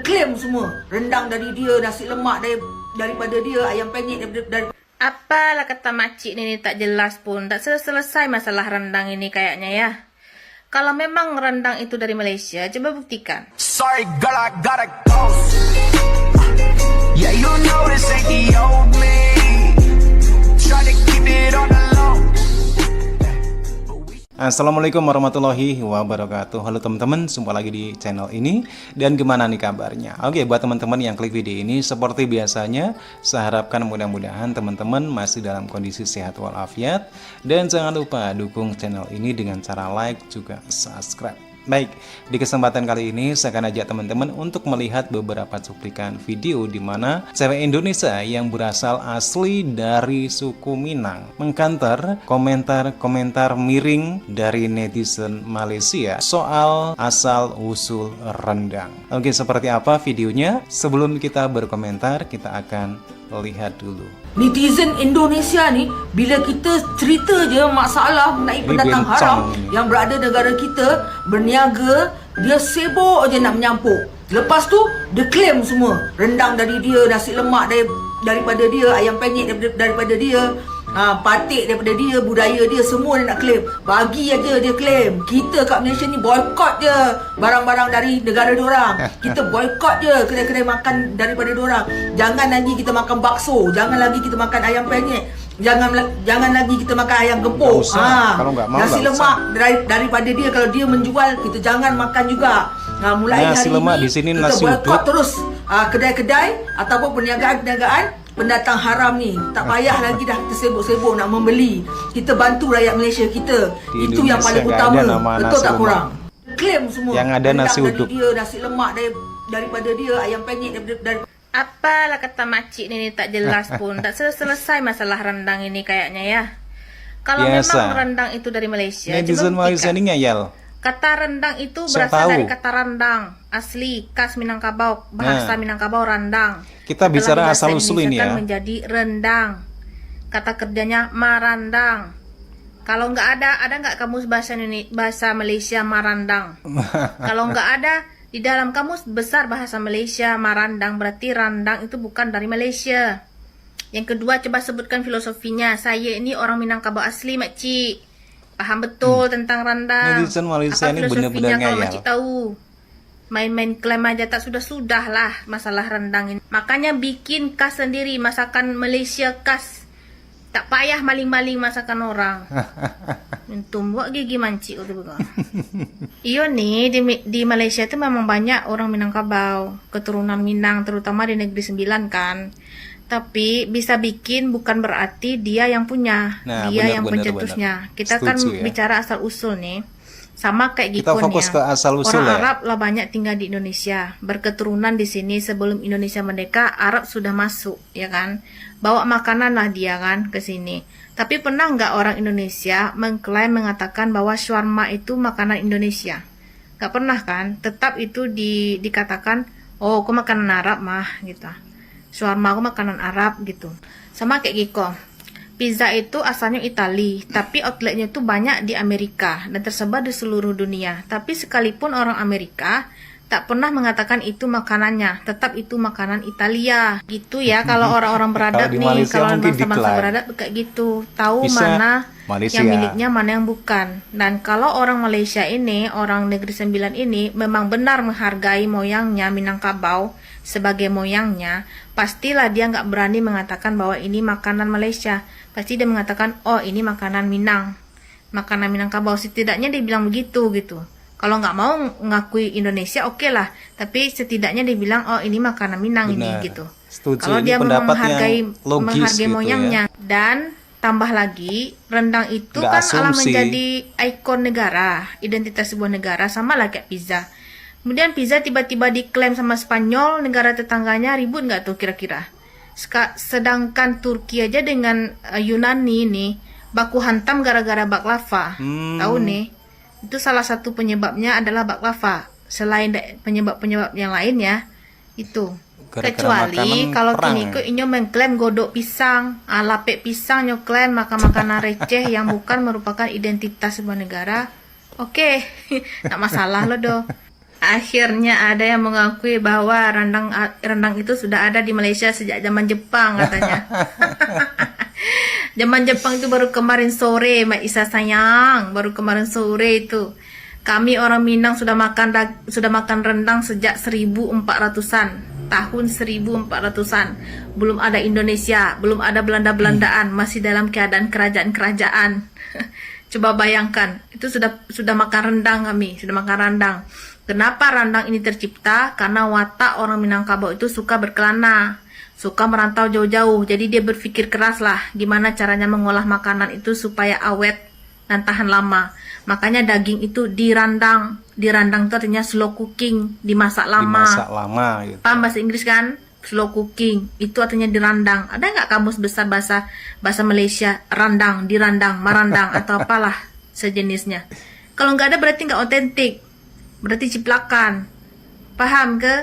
Klaim semua. Rendang dari dia, nasi lemak daripada dia, ayam penyet dari. Apalah kata makcik ni tak jelas pun. Tak selesai masalah rendang ini kayaknya ya. Kalau memang rendang itu dari Malaysia, coba buktikan. Sorry girl, I gotta go. Yeah, you know this ain't the old me. Try to keep it on the low. Assalamualaikum warahmatullahi wabarakatuh. Halo teman-teman, jumpa lagi di channel ini. Dan gimana nih kabarnya? Oke, buat teman-teman yang klik video ini, seperti biasanya, saya harapkan mudah-mudahan teman-teman masih dalam kondisi sehat walafiat. Dan jangan lupa dukung channel ini dengan cara like juga subscribe. Baik, di kesempatan kali ini saya akan ajak teman-teman untuk melihat beberapa cuplikan video di mana cewek Indonesia yang berasal asli dari suku Minang mengkanter komentar-komentar miring dari netizen Malaysia soal asal-usul rendang. Oke, seperti apa videonya? Sebelum kita berkomentar, kita akan lihat dulu. Netizen Indonesia ni, bila kita cerita je masalah mengenai pendatang haram yang berada negara kita, berniaga, dia sibuk je nak menyampuk. Lepas tu, dia claim semua. Rendang dari dia, nasi lemak daripada dia, ayam penyet daripada dia, patik daripada dia, budaya dia, semua dia nak claim. Bagi aja dia claim. Kita kat Malaysia ni boycott je barang-barang dari negara diorang. Kita boycott je kedai-kedai makan daripada diorang. Jangan lagi kita makan bakso, jangan lagi kita makan ayam penyet, jangan lagi kita makan ayam gepuk. Kalau nggak mau, nasi lemak daripada dia, kalau dia menjual, kita jangan makan juga. Mulai nasi hari lemak ini di sini kita nasi boycott uduk. terus kedai-kedai ataupun perniagaan-perniagaan pendatang haram ni. Tak payah lagi dah kita sibuk-sibuk nak membeli. Kita bantu rakyat Malaysia kita. Di Itu yang paling Indonesia utama. nggak ada nama Betul nasi tak lemak. korang? Klaim semua. Yang ada nasi Rendang uduk. dari dia, nasi lemak daripada dia, ayam penyet dari. Apalah kata makcik ni tak jelas pun. Tak selesai masalah rendang ini kayaknya ya. Kalau Biasa. memang rendang itu dari Malaysia, Netizen coba Malaysia buktikan. ini ngeyel. Kata rendang itu Saya berasal tahu. dari kata randang, asli khas Minangkabau, bahasa Minangkabau randang. Kita bicara Setelah asal-usul ini ya. menjadi rendang. Kata kerjanya marandang. Kalau nggak ada nggak kamus bahasa Malaysia marandang? Kalau nggak ada di dalam kamus besar bahasa Malaysia marandang, berarti randang itu bukan dari Malaysia. Yang kedua, coba sebutkan filosofinya. Saya ini orang Minangkabau asli, makcik. Paham betul tentang rendang. Netizen Malaysia Apa ini filosofinya benar-benar kalau ngeyel. makcik tahu? Main-main klaim aja tak sudah lah masalah rendang ini. Makanya bikin khas sendiri, masakan Malaysia khas. Tak payah maling-maling masakan orang. Untung buat gigi mancik tu bukan. Iyo nih di Malaysia tu memang banyak orang Minangkabau, keturunan Minang, terutama di Negeri Sembilan kan. Tapi bisa bikin bukan berarti dia yang punya, Nah, dia benar, yang benar, pencetusnya. Kita kan Setuju, ya. bicara asal usul nih. Sama kayak Kita Gikon fokus ya. ke asal-usul Orang ya. Arab lah banyak tinggal di Indonesia, berketurunan di sini. Sebelum Indonesia merdeka, Arab sudah masuk, ya kan? Bawa makanan lah dia kan ke sini. Tapi pernah nggak orang Indonesia mengklaim mengatakan bahwa shawarma itu makanan Indonesia? Nggak pernah kan? Tetap itu dikatakan, oh, kok makanan Arab mah gitu. Shawarma aku makanan Arab gitu. Sama kayak Giko. Pizza itu asalnya Itali, tapi outletnya itu banyak di Amerika dan tersebar di seluruh dunia. Tapi sekalipun orang Amerika tak pernah mengatakan itu makanannya, tetap itu makanan Italia. Gitu ya kalau orang-orang beradab Kalau di nih, Malaysia kalau mungkin bangsa-bangsa decline. beradab kayak gitu, tahu Bisa mana Malaysia. yang miliknya, mana yang bukan. Dan kalau orang Malaysia ini, orang Negeri Sembilan ini memang benar menghargai moyangnya Minangkabau sebagai moyangnya, pastilah dia nggak berani mengatakan bahwa ini makanan Malaysia. Pasti dia mengatakan, oh ini makanan Minang, makanan Minangkabau. Setidaknya dia bilang begitu gitu. Kalau nggak mau ngakui Indonesia, oke lah. Tapi setidaknya dia bilang, oh ini makanan Minang ini Benar. gitu. Setuju, Kalau ini dia pendapat menghargai, yang logis gitu ya. moyangnya. Dan tambah lagi, rendang itu Nggak kan alah asumsi. menjadi ikon negara, identitas sebuah negara, sama lah kayak pizza. Kemudian pizza tiba-tiba diklaim sama Spanyol, negara tetangganya, ribut nggak tuh kira-kira? Sedangkan Turki aja dengan Yunani nih baku hantam gara-gara baklava. Tahu nih, itu salah satu penyebabnya adalah baklava. Selain penyebab-penyebab yang lain ya, itu. Gara-gara Kecuali makanan kalau perang, kini ya? inyo mengklaim godok pisang, lapek pisang, nyo klaim makan makanan receh yang bukan merupakan identitas sebuah negara. Oke, tak masalah lo do. Akhirnya ada yang mengakui bahwa rendang itu sudah ada di Malaysia sejak zaman Jepang katanya. Zaman Jepang itu baru kemarin sore, Mbak Isa sayang, baru kemarin sore itu. Kami orang Minang sudah makan rendang sejak 1400-an, tahun 1400-an. Belum ada Indonesia, belum ada Belanda-Belandaan, masih dalam keadaan kerajaan-kerajaan. Coba bayangkan, itu sudah makan rendang kami, sudah makan rendang. Kenapa rendang ini tercipta? Karena watak orang Minangkabau itu suka berkelana, suka merantau jauh-jauh. Jadi dia berpikir keras lah gimana caranya mengolah makanan itu supaya awet dan tahan lama. Makanya daging itu dirandang. Dirandang itu artinya slow cooking, dimasak lama. Dimasak lama gitu. Paham bahasa Inggris kan? Slow cooking itu artinya dirandang. Ada nggak kamus besar bahasa Malaysia randang, dirandang, marandang atau apalah sejenisnya? Kalau nggak ada berarti nggak otentik, berarti ciplakan. Paham ke?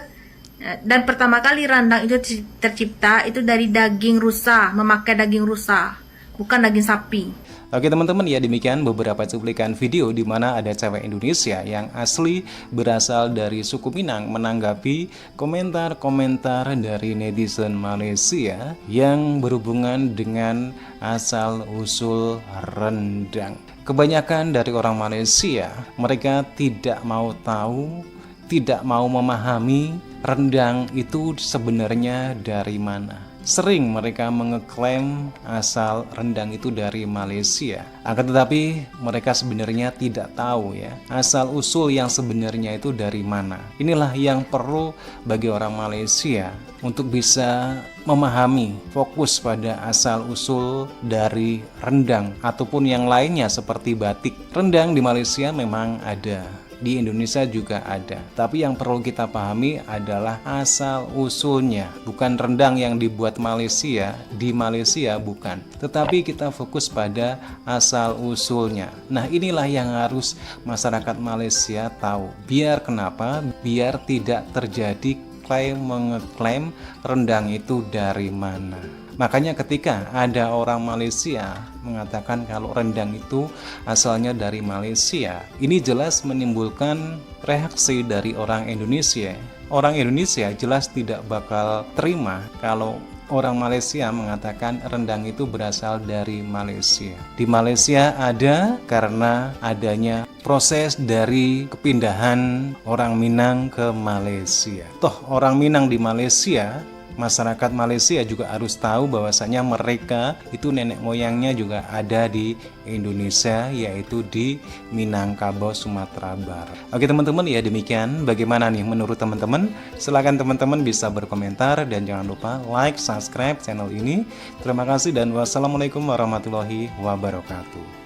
Dan pertama kali rendang itu tercipta itu dari daging rusa, memakai daging rusa, bukan daging sapi. Oke teman-teman, ya demikian beberapa cuplikan video di mana ada cewek Indonesia yang asli berasal dari suku Minang menanggapi komentar-komentar dari netizen Malaysia yang berhubungan dengan asal-usul rendang. Kebanyakan dari orang Malaysia, mereka tidak mau tahu, tidak mau memahami rendang itu sebenarnya dari mana. Sering mereka mengeklaim asal rendang itu dari Malaysia. Akan tetapi mereka sebenarnya tidak tahu ya asal usul yang sebenarnya itu dari mana. Inilah yang perlu bagi orang Malaysia untuk bisa memahami, fokus pada asal usul dari rendang ataupun yang lainnya seperti batik. Rendang di Malaysia memang ada, di Indonesia juga ada. Tapi yang perlu kita pahami adalah asal usulnya. Bukan rendang yang dibuat Malaysia, di Malaysia bukan. Tetapi kita fokus pada asal usulnya. Nah, inilah yang harus masyarakat Malaysia tahu. Biar kenapa? Biar tidak terjadi mengeklaim rendang itu dari mana. Makanya ketika ada orang Malaysia mengatakan kalau rendang itu asalnya dari Malaysia, ini jelas menimbulkan reaksi dari orang Indonesia. Orang Indonesia jelas tidak bakal terima kalau orang Malaysia mengatakan rendang itu berasal dari Malaysia. Di Malaysia ada karena adanya proses dari kepindahan orang Minang ke Malaysia. Toh orang Minang di Malaysia, masyarakat Malaysia juga harus tahu bahwasanya mereka itu nenek moyangnya juga ada di Indonesia, yaitu di Minangkabau, Sumatera Barat. Oke teman-teman, ya demikian. Bagaimana nih menurut teman-teman? Silahkan teman-teman bisa berkomentar dan jangan lupa like, subscribe channel ini. Terima kasih dan wassalamualaikum warahmatullahi wabarakatuh.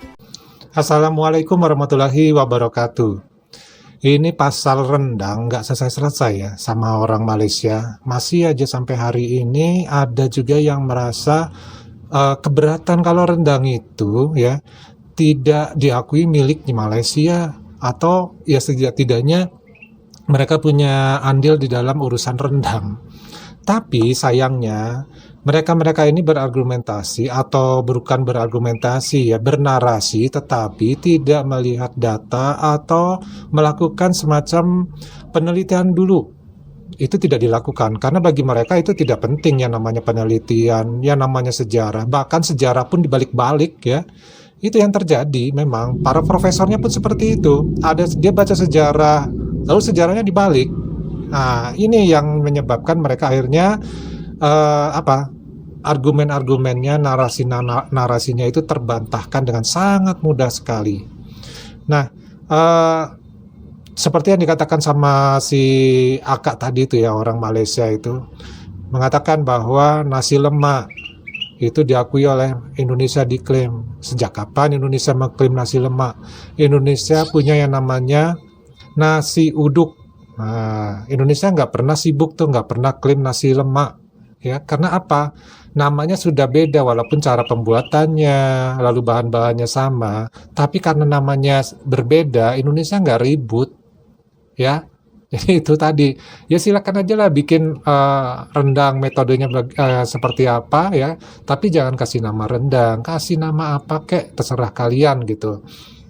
Assalamualaikum warahmatullahi wabarakatuh. Ini pasal rendang nggak selesai-selesai ya sama orang Malaysia. Masih aja sampai hari ini ada juga yang merasa keberatan kalau rendang itu ya tidak diakui milik di Malaysia, atau ya setidak-tidaknya mereka punya andil di dalam urusan rendang. Tapi sayangnya mereka ini berargumentasi atau bukan berargumentasi ya, bernarasi tetapi tidak melihat data atau melakukan semacam penelitian dulu. Itu tidak dilakukan karena bagi mereka itu tidak penting yang namanya penelitian, yang namanya sejarah, bahkan sejarah pun dibalik-balik ya. Itu yang terjadi memang. Para profesornya pun seperti itu. Dia baca sejarah, lalu sejarahnya dibalik. Nah, ini yang menyebabkan mereka akhirnya argumen-argumennya, narasinya itu terbantahkan dengan sangat mudah sekali. Nah, seperti yang dikatakan sama si akak tadi itu ya, orang Malaysia itu mengatakan bahwa nasi lemak itu diakui oleh Indonesia, diklaim. Sejak kapan Indonesia mengklaim nasi lemak? Indonesia punya yang namanya nasi uduk. Nah, Indonesia nggak pernah sibuk tuh, nggak pernah klaim nasi lemak. Ya, karena apa? Namanya sudah beda walaupun cara pembuatannya, lalu bahan-bahannya sama. Tapi karena namanya berbeda, Indonesia nggak ribut. Ya, jadi itu tadi. Ya silakan aja lah bikin rendang metodenya seperti apa ya. Tapi jangan kasih nama rendang, kasih nama apa kek, terserah kalian gitu.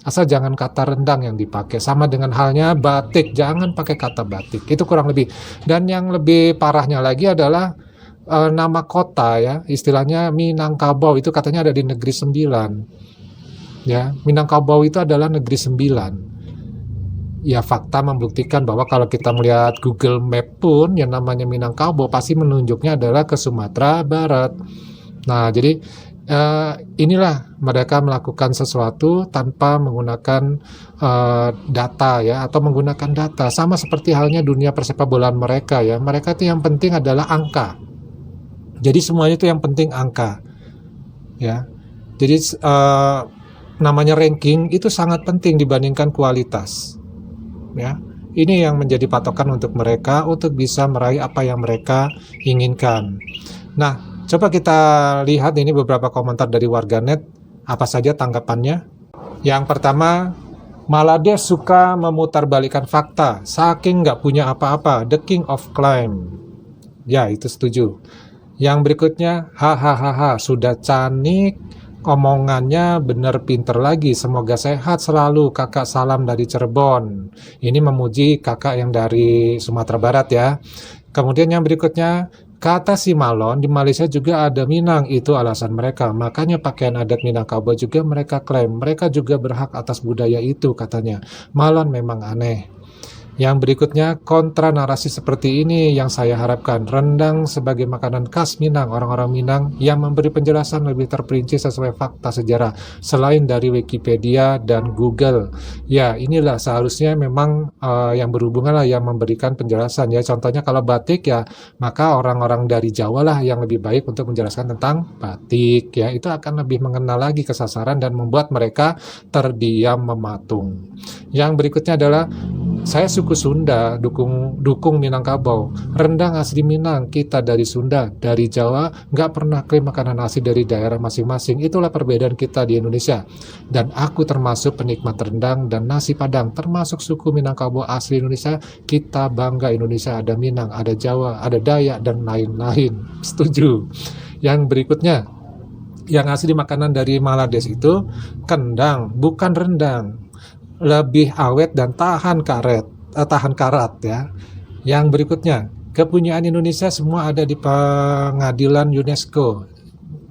Asal jangan kata rendang yang dipakai. Sama dengan halnya batik, jangan pakai kata batik. Itu kurang lebih. Dan yang lebih parahnya lagi adalah nama kota ya, istilahnya Minangkabau itu katanya ada di Negeri Sembilan. Ya, Minangkabau itu adalah Negeri Sembilan. Ya, fakta membuktikan bahwa kalau kita melihat Google Map pun yang namanya Minangkabau pasti menunjuknya adalah ke Sumatera Barat. Nah, jadi inilah mereka melakukan sesuatu tanpa menggunakan data ya, atau menggunakan data. Sama seperti halnya dunia persepak bolaan mereka ya. Mereka itu yang penting adalah angka. Jadi semuanya itu yang penting angka. Ya. Jadi namanya ranking itu sangat penting dibandingkan kualitas. Ya, ini yang menjadi patokan untuk mereka untuk bisa meraih apa yang mereka inginkan. Nah, coba kita lihat ini beberapa komentar dari warganet. Apa saja tanggapannya? Yang pertama, Malades suka memutarbalikkan fakta, saking nggak punya apa-apa, the king of claim. Ya, itu setuju. Yang berikutnya, hahaha, sudah canik, omongannya bener pinter lagi, semoga sehat selalu kakak, salam dari Cirebon. Ini memuji kakak yang dari Sumatera Barat ya. Kemudian yang berikutnya, kata si Malon, di Malaysia juga ada Minang, itu alasan mereka. Makanya pakaian adat Minangkabau juga mereka klaim. Mereka juga berhak atas budaya itu katanya. Malon memang aneh. Yang berikutnya, kontra narasi seperti ini yang saya harapkan. Rendang sebagai makanan khas Minang, orang-orang Minang yang memberi penjelasan lebih terperinci sesuai fakta sejarah, selain dari Wikipedia dan Google. Ya, inilah seharusnya memang yang berhubungan lah yang memberikan penjelasan ya. Contohnya kalau batik ya, maka orang-orang dari Jawa lah yang lebih baik untuk menjelaskan tentang batik ya. Itu akan lebih mengenal lagi ke sasaran dan membuat mereka terdiam mematung. Yang berikutnya adalah saya suku Sunda, dukung Minangkabau. Rendang asli Minang, kita dari Sunda, dari Jawa, nggak pernah klaim makanan asli dari daerah masing-masing. Itulah perbedaan kita di Indonesia. Dan aku termasuk penikmat rendang dan nasi Padang, termasuk suku Minangkabau asli Indonesia. Kita bangga Indonesia, ada Minang, ada Jawa, ada Dayak, dan lain-lain. Setuju. Yang berikutnya, yang asli makanan dari Malades itu kendang, bukan rendang. Lebih awet dan tahan karat ya. Yang berikutnya, kepunyaan Indonesia semua ada di pengadilan UNESCO.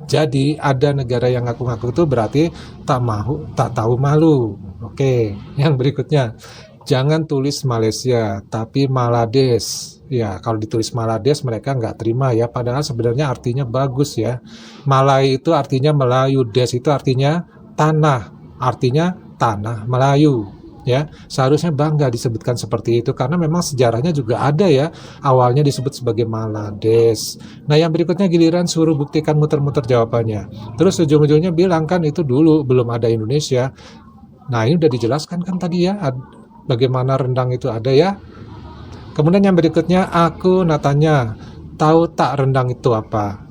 Jadi ada negara yang ngaku-ngaku itu berarti tak tahu malu. Oke, yang berikutnya, jangan tulis Malaysia tapi Malades. Ya, kalau ditulis Malades mereka nggak terima ya, padahal sebenarnya artinya bagus ya. Malay itu artinya Melayu, Des itu artinya tanah, artinya tanah Melayu ya. Seharusnya bangga disebutkan seperti itu karena memang sejarahnya juga ada ya, awalnya disebut sebagai Malades. Nah, yang berikutnya giliran suruh buktikan muter-muter jawabannya, terus ujung-ujungnya bilang kan itu dulu belum ada Indonesia. Nah, ini udah dijelaskan kan tadi ya, bagaimana rendang itu ada ya. Kemudian yang berikutnya, aku Natanya, tahu tak rendang itu apa?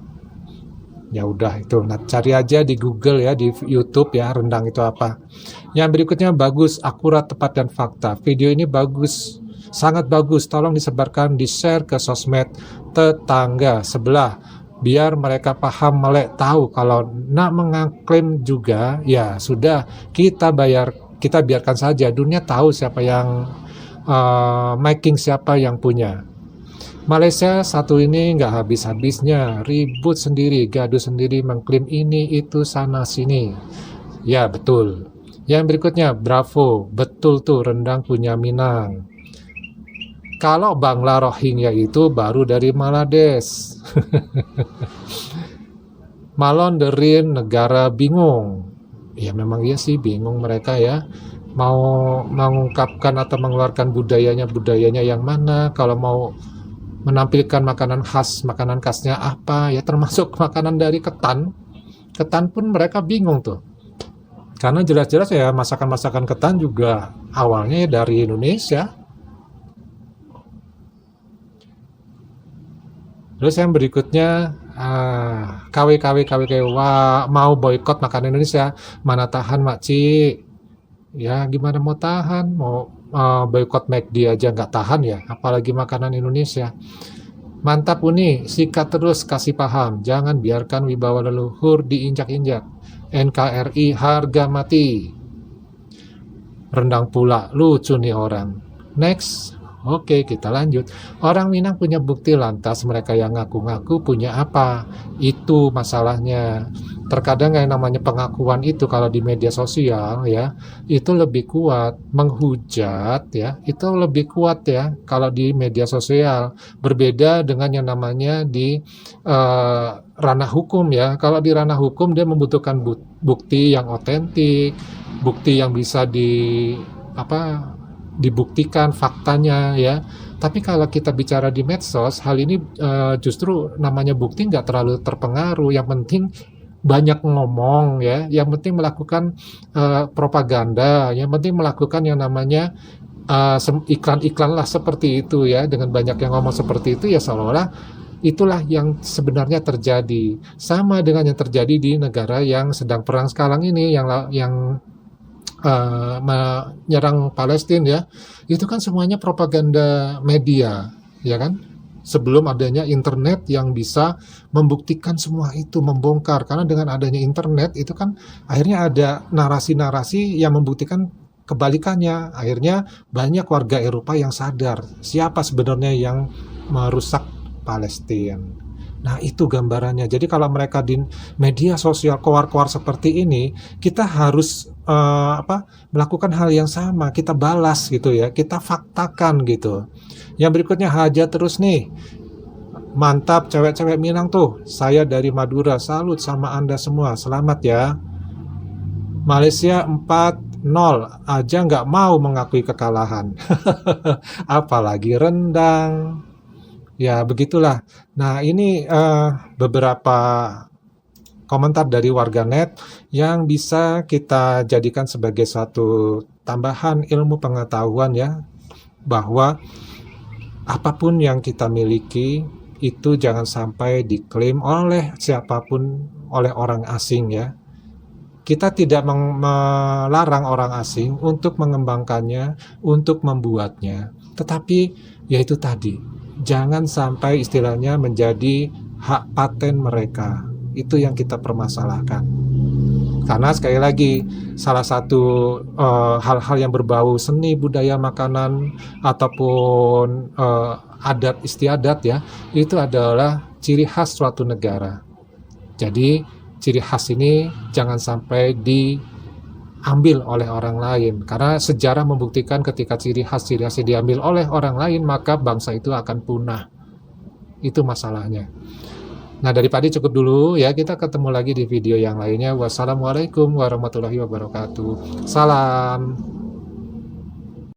Ya udah itu, nah, cari aja di Google ya, di YouTube ya, rendang itu apa. Yang berikutnya, bagus, akurat, tepat, dan fakta. Video ini bagus, sangat bagus. Tolong disebarkan, di-share ke sosmed tetangga sebelah, biar mereka paham, melek, tahu. Kalau nak mengaklaim juga, ya sudah, kita biarkan saja. Dunia tahu siapa yang making, siapa yang punya. Malaysia satu ini nggak habis-habisnya, ribut sendiri, gaduh sendiri, mengklaim ini, itu, sana, sini. Ya, betul. Yang berikutnya, bravo, betul tuh rendang punya Minang. Kalau Bangla Rohingya itu baru dari Malades. Malon derin negara bingung. Ya memang iya sih bingung mereka ya. Mau mengungkapkan atau mengeluarkan budayanya yang mana, kalau mau menampilkan makanan khasnya apa ya, termasuk makanan dari ketan pun mereka bingung tuh, karena jelas-jelas ya masakan ketan juga awalnya dari Indonesia. Terus yang berikutnya, KW, wah, mau boykot makanan Indonesia, mana tahan makcik ya, gimana mau tahan, mau boykot McD aja nggak tahan ya, apalagi makanan Indonesia. Mantap Uni, sikat terus, kasih paham, jangan biarkan wibawa leluhur diinjak-injak. NKRI harga mati. Rendang pula, lucu nih orang. Next. Oke, kita lanjut. Orang Minang punya bukti, lantas mereka yang ngaku-ngaku punya apa? Itu masalahnya. Terkadang yang namanya pengakuan itu kalau di media sosial ya, itu lebih kuat. Menghujat ya, itu lebih kuat ya kalau di media sosial. Berbeda dengan yang namanya di ranah hukum ya. Kalau di ranah hukum dia membutuhkan bukti yang otentik, bukti yang bisa dibuktikan faktanya ya. Tapi kalau kita bicara di medsos, hal ini justru namanya bukti nggak terlalu terpengaruh. Yang penting banyak ngomong ya, yang penting melakukan propaganda, yang penting melakukan yang namanya iklan-iklan lah seperti itu ya. Dengan banyak yang ngomong seperti itu ya, seolah-olah itulah yang sebenarnya terjadi. Sama dengan yang terjadi di negara yang sedang perang sekarang ini, yang menyerang Palestina ya, itu kan semuanya propaganda media ya kan, sebelum adanya internet yang bisa membuktikan semua itu, membongkar. Karena dengan adanya internet itu kan akhirnya ada narasi-narasi yang membuktikan kebalikannya. Akhirnya banyak warga Eropa yang sadar siapa sebenarnya yang merusak Palestina. Nah, itu gambarannya. Jadi kalau mereka di media sosial koar-koar seperti ini, kita harus melakukan hal yang sama. Kita balas gitu ya, kita faktakan gitu. Yang berikutnya hajat terus nih. Mantap cewek-cewek Minang tuh. Saya dari Madura, salut sama Anda semua. Selamat ya. Malaysia 4-0 aja nggak mau mengakui kekalahan. Apalagi rendang. Ya begitulah. Nah ini beberapa komentar dari warganet yang bisa kita jadikan sebagai satu tambahan ilmu pengetahuan ya, bahwa apapun yang kita miliki itu jangan sampai diklaim oleh siapapun, oleh orang asing ya. Kita tidak melarang orang asing untuk mengembangkannya, untuk membuatnya, tetapi yaitu tadi, jangan sampai istilahnya menjadi hak paten mereka. Itu yang kita permasalahkan. Karena sekali lagi, salah satu hal-hal yang berbau seni, budaya, makanan, ataupun adat istiadat ya, itu adalah ciri khas suatu negara. Jadi ciri khas ini jangan sampai diambil oleh orang lain, karena sejarah membuktikan ketika ciri khas diambil oleh orang lain, maka bangsa itu akan punah. Itu masalahnya. Nah, dari Padi cukup dulu ya, kita ketemu lagi di video yang lainnya. Wassalamualaikum warahmatullahi wabarakatuh. Salam.